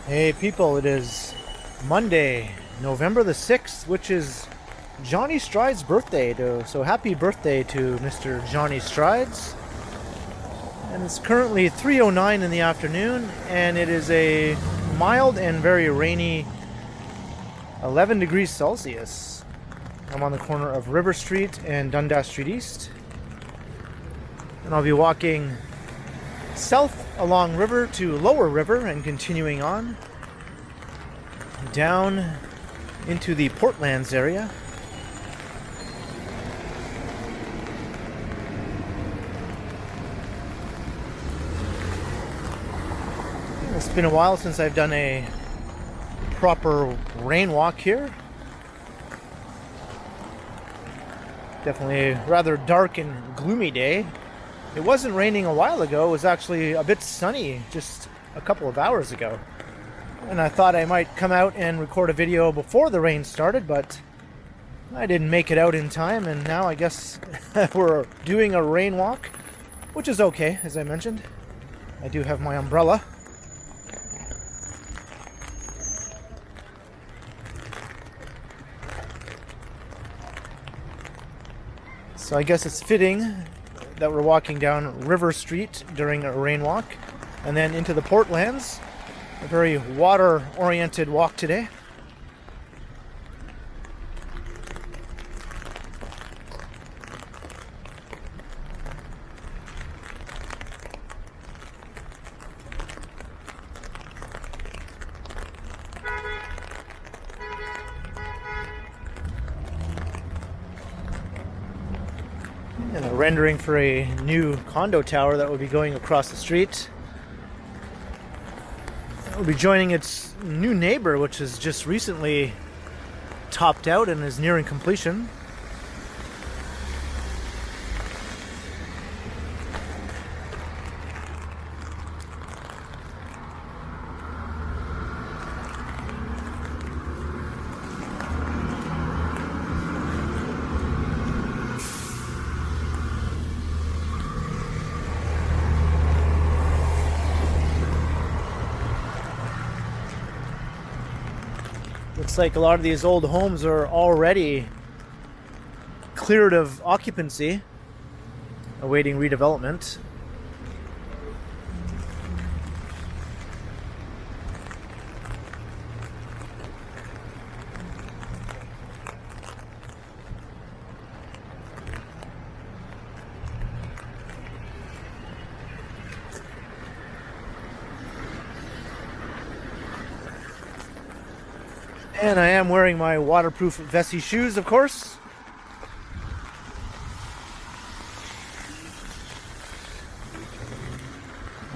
Hey people, it is Monday, November the 6th, which is Johnny Stride's birthday. So happy birthday to Mr. Johnny Strides. And it's currently 3:09 in the afternoon, and it is a mild and very rainy 11 degrees Celsius. I'm on the corner of River Street and Dundas Street East. And I'll be walking south along River to Lower River and continuing on down into the Portlands area. It's been a while since I've done a proper rain walk here. Definitely a rather dark and gloomy day. It wasn't raining a while ago. It was actually a bit sunny just a couple of hours ago. And I thought I might come out and record a video before the rain started, but I didn't make it out in time, and now I guess we're doing a rain walk, which is okay, as I mentioned. I do have my umbrella. So I guess it's fitting that we're walking down River Street during a rain walk, and then into the Portlands. A very water-oriented walk today. And a rendering for a new condo tower that will be going across the street. It will be joining its new neighbor, which has just recently topped out and is nearing completion. Looks like a lot of these old homes are already cleared of occupancy, awaiting redevelopment. And I am wearing my waterproof Vessi shoes, of course.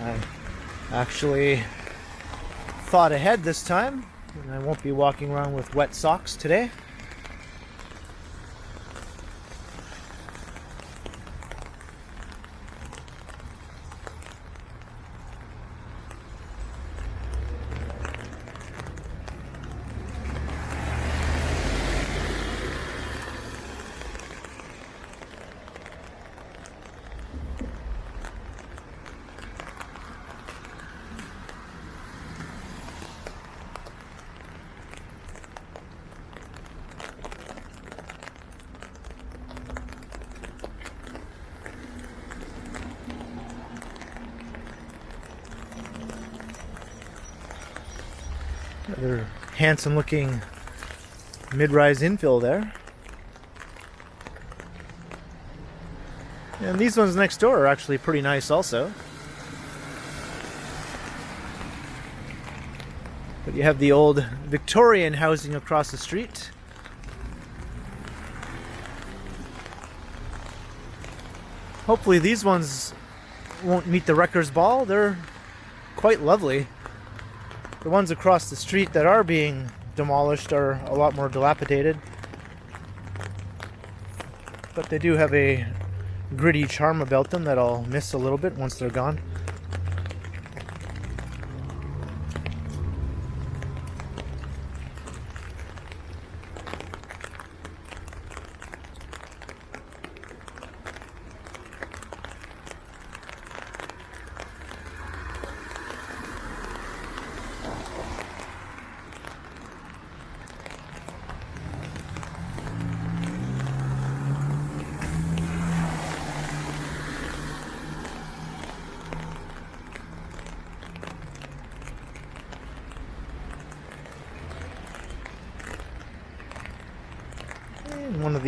I actually thought ahead this time, and I won't be walking around with wet socks today. Another handsome looking mid-rise infill there. And these ones next door are actually pretty nice also. But you have the old Victorian housing across the street. Hopefully these ones won't meet the wrecker's ball. They're quite lovely. The ones across the street that are being demolished are a lot more dilapidated. But they do have a gritty charm about them that I'll miss a little bit once they're gone.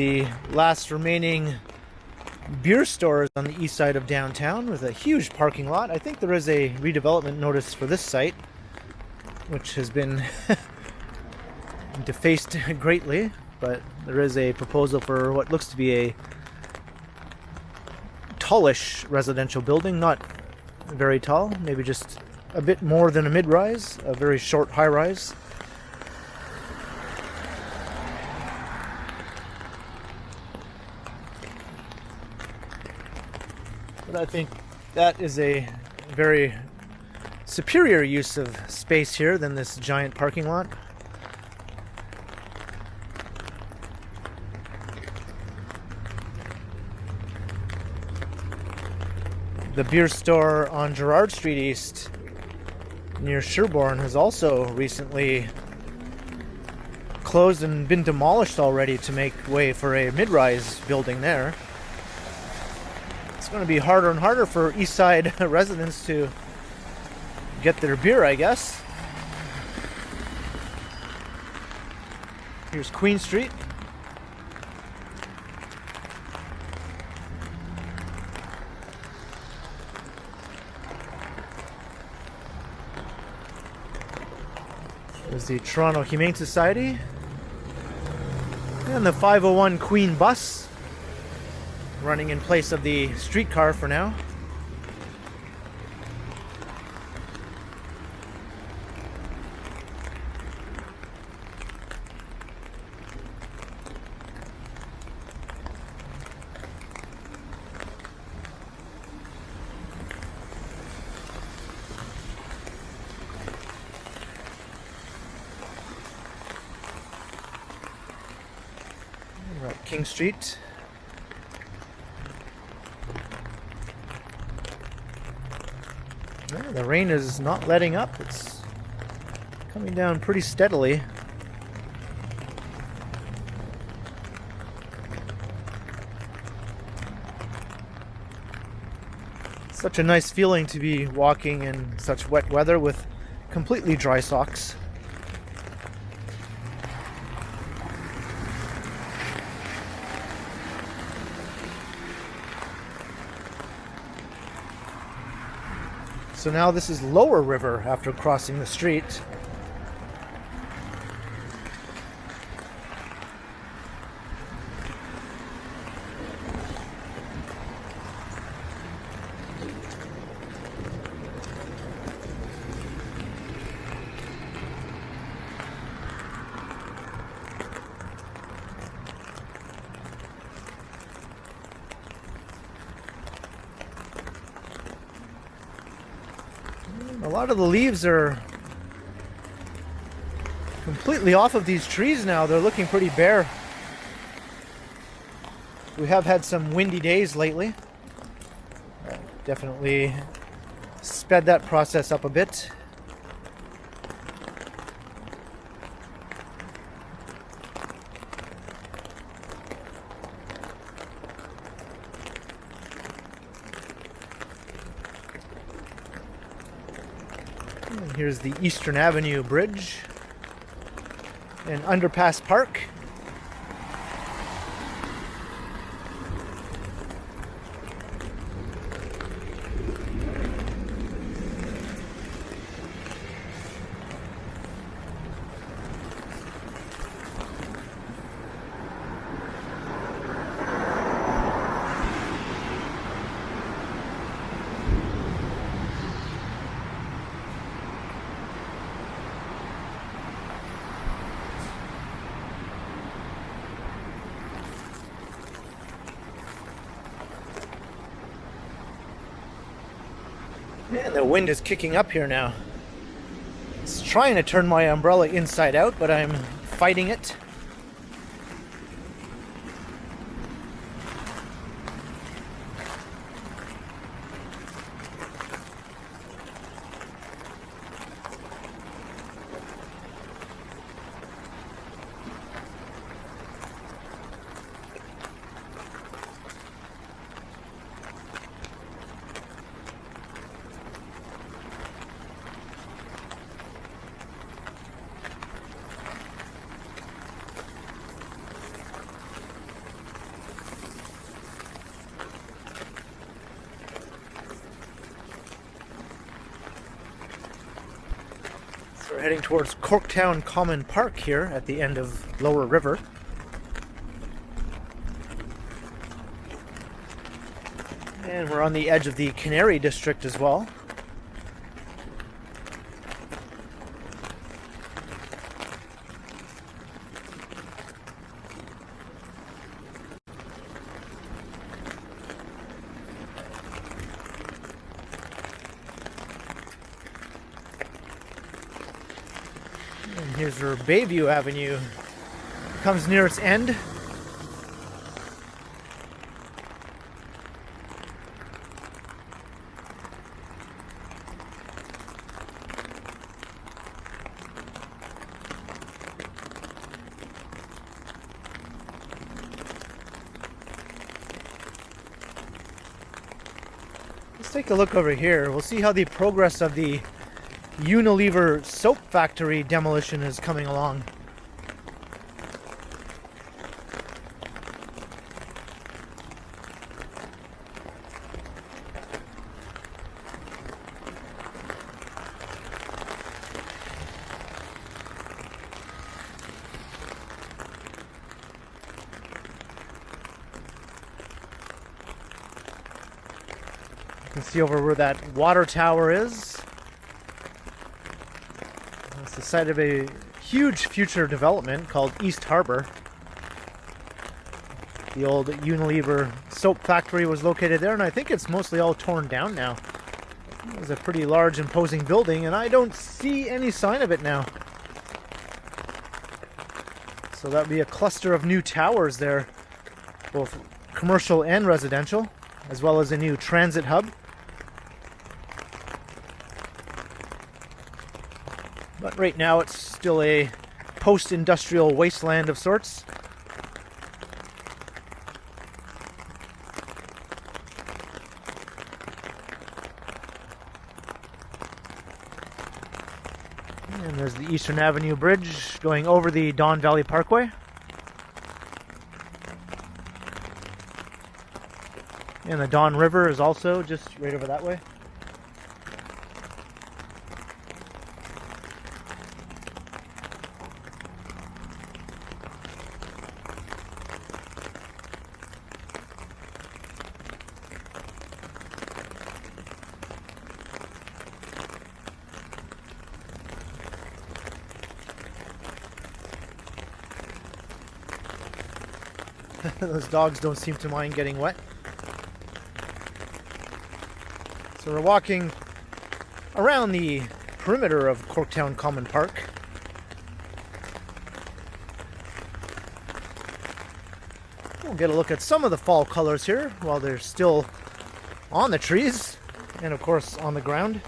the last remaining beer stores on the east side of downtown with a huge parking lot. I think there is a redevelopment notice for this site, which has been defaced greatly, but there is a proposal for what looks to be a tallish residential building, not very tall, maybe just a bit more than a mid-rise, a very short high-rise. But I think that is a very superior use of space here than this giant parking lot. The beer store on Gerrard Street East near Sherbourne has also recently closed and been demolished already to make way for a mid-rise building there. It's going to be harder and harder for East Side residents to get their beer, I guess. Here's Queen Street. There's the Toronto Humane Society and the 501 Queen bus running in place of the streetcar for now. We're at King Street. Well, the rain is not letting up. It's coming down pretty steadily. Such a nice feeling to be walking in such wet weather with completely dry socks. So now this is Lower River after crossing the street. A lot of the leaves are completely off of these trees now. They're looking pretty bare. We have had some windy days lately. Definitely sped that process up a bit. And here's the Eastern Avenue Bridge and Underpass Park. Man, the wind is kicking up here now. It's trying to turn my umbrella inside out, but I'm fighting it. So we're heading towards Corktown Common Park here at the end of Lower River. And we're on the edge of the Canary District as well. And here's where Bayview Avenue comes near its end. Let's take a look over here. We'll see how the progress of the Unilever soap factory demolition is coming along. You can see over where that water tower is. It's the site of a huge future development called East Harbor. The old Unilever soap factory was located there, and I think it's mostly all torn down now. It was a pretty large, imposing building, and I don't see any sign of it now. So that would be a cluster of new towers there, both commercial and residential, as well as a new transit hub. But right now it's still a post-industrial wasteland of sorts. And there's the Eastern Avenue Bridge going over the Don Valley Parkway. And the Don River is also just right over that way. Those dogs don't seem to mind getting wet. So we're walking around the perimeter of Corktown Common Park. We'll get a look at some of the fall colors here while they're still on the trees and of course on the ground.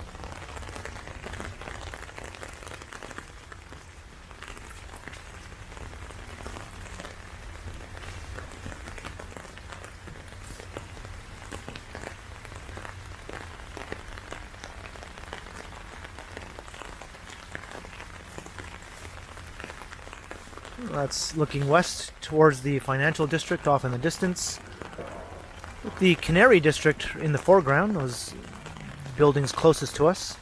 That's looking west towards the financial district off in the distance. With the Canary District in the foreground, those buildings closest to us.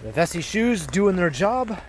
The Vessi shoes doing their job.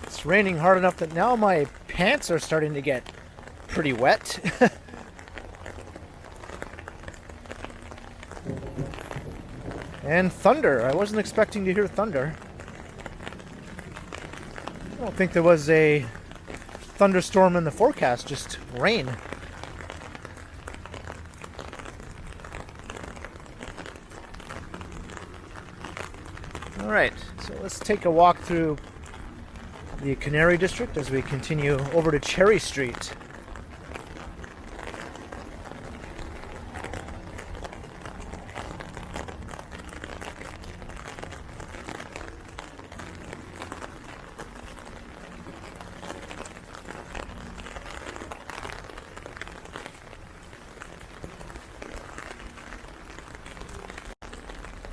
It's raining hard enough that now my pants are starting to get pretty wet. And thunder. I wasn't expecting to hear thunder. I don't think there was a thunderstorm in the forecast, just rain. Alright, so let's take a walk through the Canary District as we continue over to Cherry Street.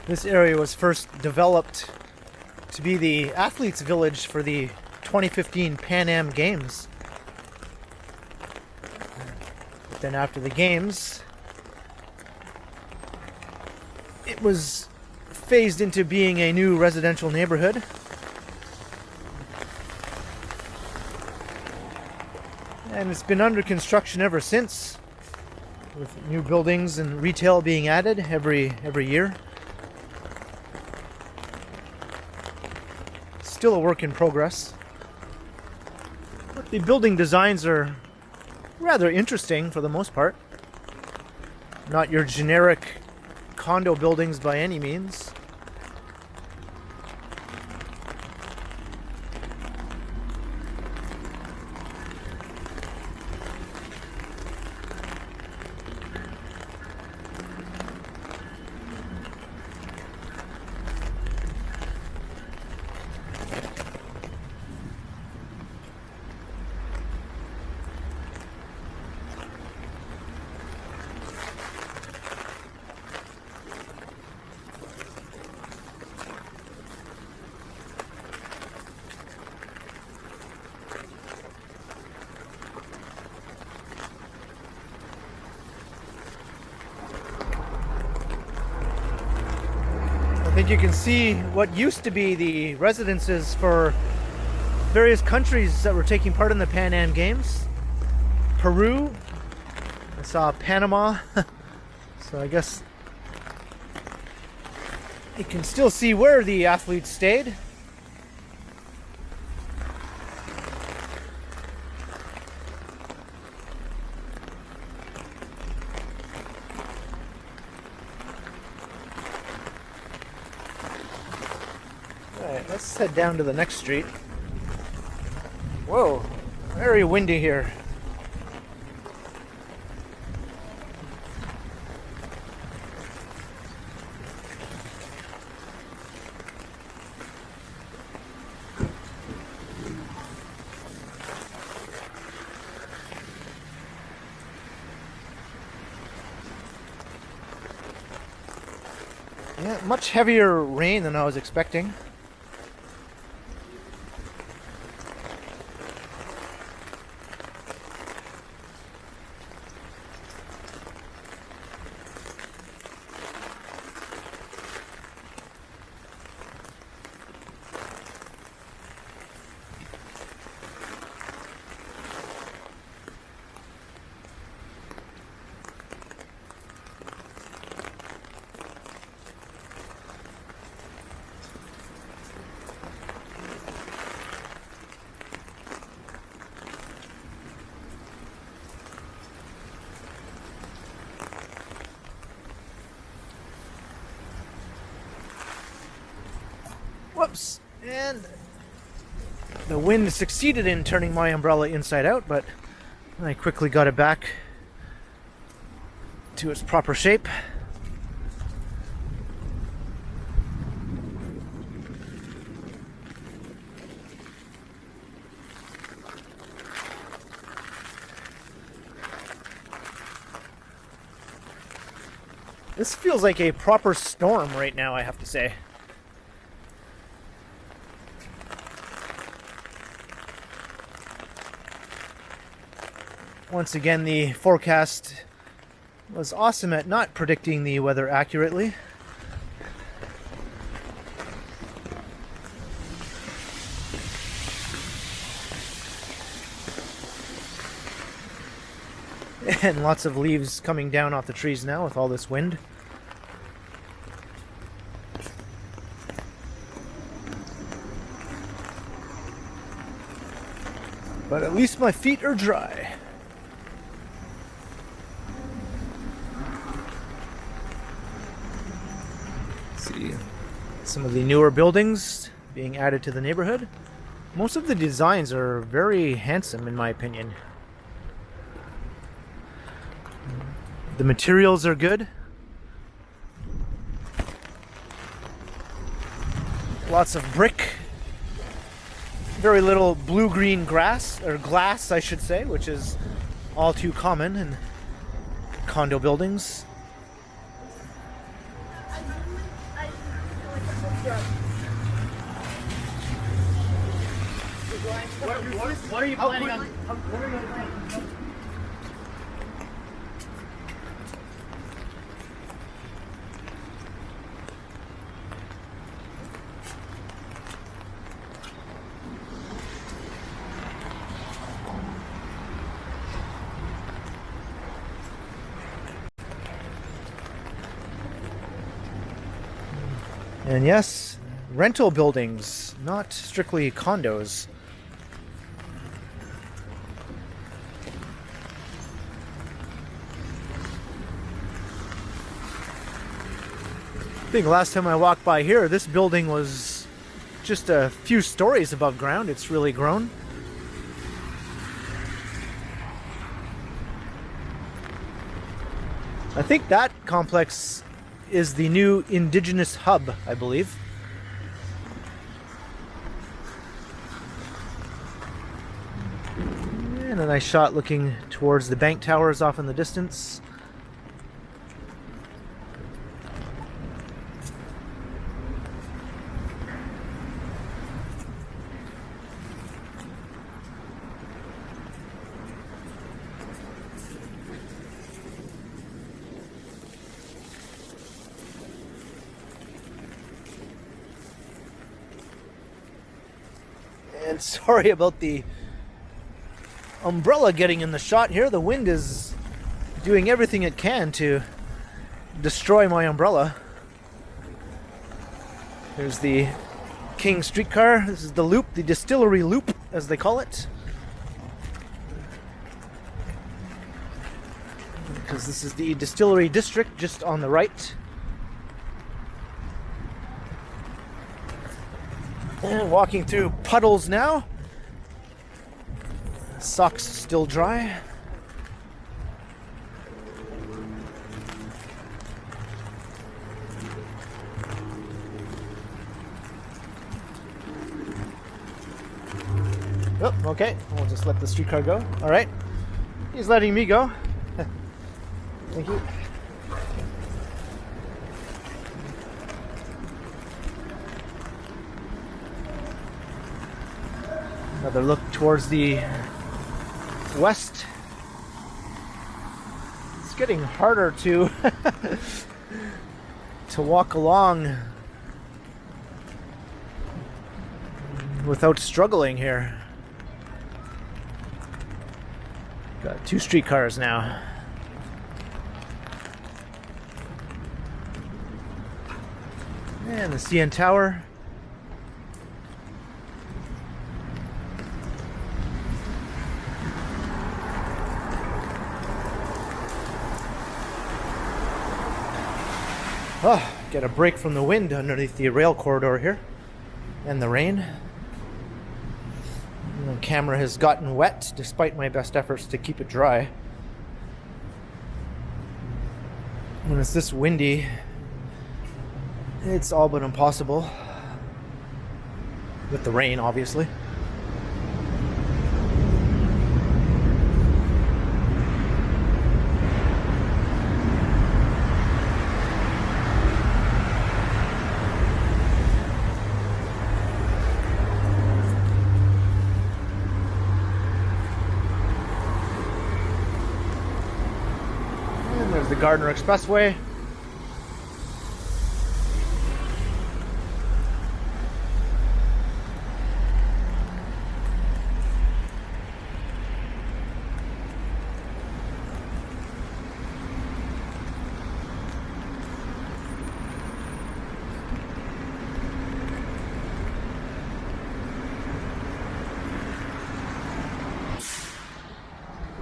This area was first developed to be the athletes' village for the 2015 Pan Am Games. But then after the games, it was phased into being a new residential neighborhood. And it's been under construction ever since, with new buildings and retail being added every year. Still a work in progress. But the building designs are rather interesting for the most part. Not your generic condo buildings by any means. I think you can see what used to be the residences for various countries that were taking part in the Pan Am Games. Peru, I saw Panama, so I guess you can still see where the athletes stayed. Alright, let's head down to the next street. Whoa, very windy here. Yeah, much heavier rain than I was expecting. Whoops! And the wind succeeded in turning my umbrella inside out, but I quickly got it back to its proper shape. This feels like a proper storm right now, I have to say. Once again, the forecast was awesome at not predicting the weather accurately. And lots of leaves coming down off the trees now with all this wind. But at least my feet are dry. Let's see some of the newer buildings being added to the neighborhood. Most of the designs are very handsome in my opinion. The materials are good. Lots of brick. Very little blue-green grass, or glass I should say, which is all too common in condo buildings. What are you planning on? And yes, rental buildings, not strictly condos. I think last time I walked by here, this building was just a few stories above ground. It's really grown. I think that complex is the new Indigenous hub, I believe. And a nice shot looking towards the bank towers off in the distance. And sorry about the umbrella getting in the shot here. The wind is doing everything it can to destroy my umbrella. There's the King streetcar. This is the loop, the Distillery Loop, as they call it. Because this is the Distillery District just on the right. And walking through puddles now. Socks still dry. Oh, okay. We'll just let the streetcar go. All right. He's letting me go. Thank you. Another look towards the west. It's getting harder to to walk along without struggling here. Got two streetcars now. And the CN Tower. Oh, get a break from the wind underneath the rail corridor here and the rain. The camera has gotten wet despite my best efforts to keep it dry. When it's this windy, it's all but impossible. With the rain, obviously. There's the Gardner Expressway.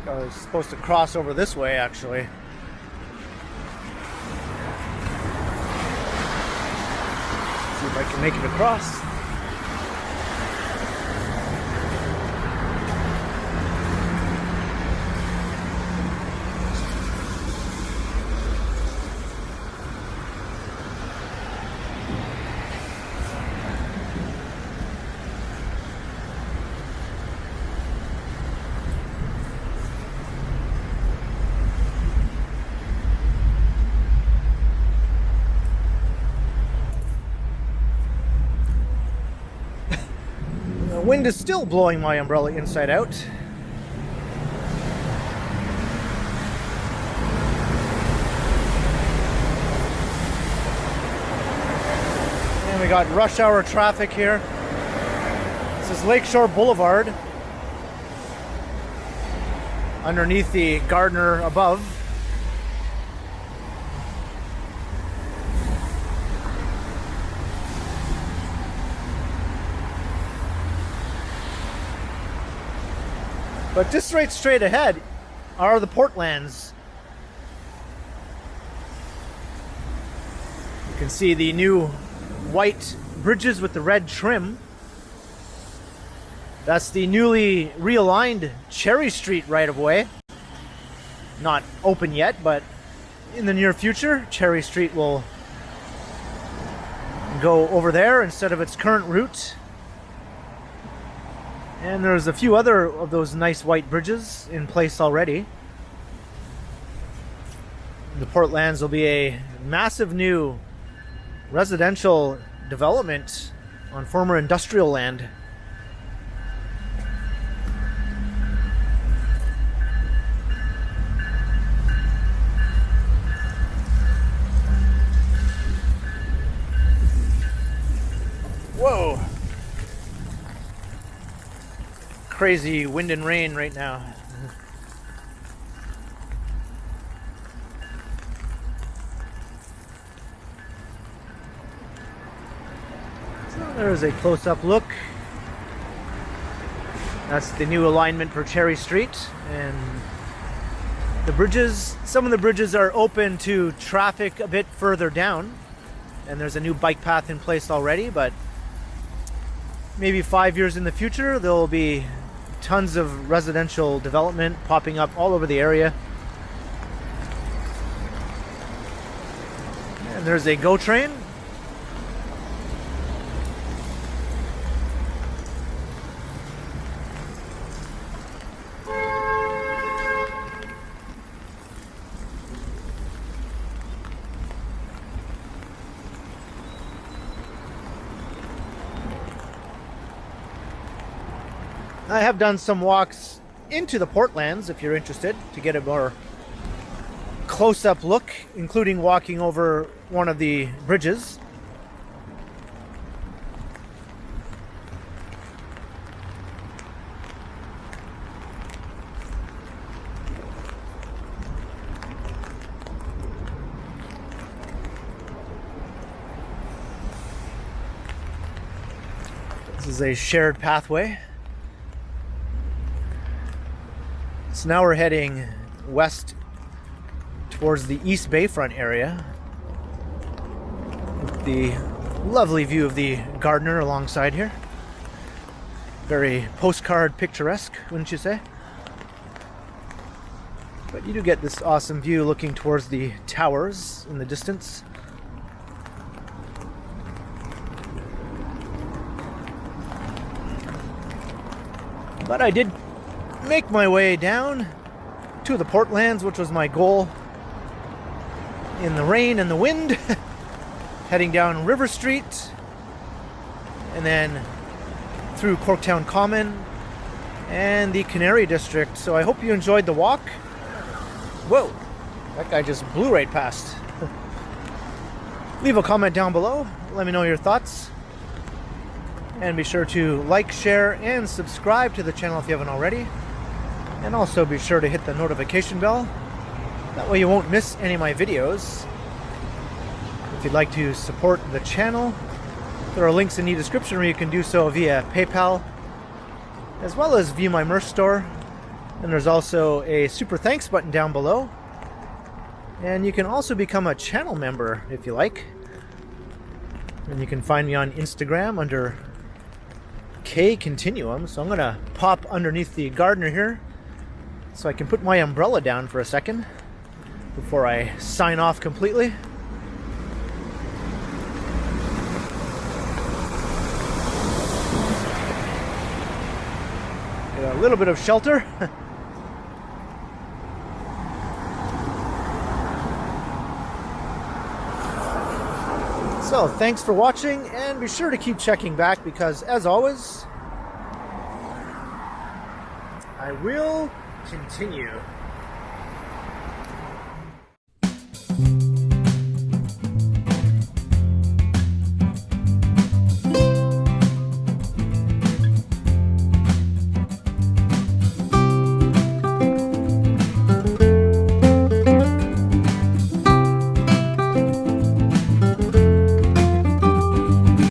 I was supposed to cross over this way, actually. See if I can make it across. The wind is still blowing my umbrella inside out. And we got rush hour traffic here. This is Lakeshore Boulevard. Underneath the Gardner above. But just right straight ahead are the Portlands. You can see the new white bridges with the red trim. That's the newly realigned Cherry Street right-of-way. Not open yet, but in the near future, Cherry Street will go over there instead of its current route. And there's a few other of those nice white bridges in place already. The Portlands will be a massive new residential development on former industrial land. Whoa! Crazy wind and rain right now. So there's a close-up look. That's the new alignment for Cherry Street, and the bridges, some of the bridges are open to traffic a bit further down, and there's a new bike path in place already, but maybe 5 years in the future there will be tons of residential development popping up all over the area. And there's a GO train. I have done some walks into the Portlands, if you're interested, to get a more close-up look, including walking over one of the bridges. This is a shared pathway. So now we're heading west towards the East Bayfront area with the lovely view of the Gardner alongside here. Very postcard picturesque, wouldn't you say? But you do get this awesome view looking towards the towers in the distance. But I did make my way down to the Portlands, which was my goal, in the rain and the wind, heading down River Street and then through Corktown Common and the Canary District. So I hope you enjoyed the walk. Whoa, that guy just blew right past. Leave a comment down below, let me know your thoughts, and be sure to like, share, and subscribe to the channel if you haven't already. And also be sure to hit the notification bell. That way you won't miss any of my videos. If you'd like to support the channel, there are links in the description where you can do so via PayPal, as well as via my merch store. And there's also a super thanks button down below. And you can also become a channel member if you like. And you can find me on Instagram under K Continuum. So I'm going to pop underneath the gardener here so I can put my umbrella down for a second before I sign off completely. Get a little bit of shelter. So, thanks for watching, and be sure to keep checking back because, as always, I will continue.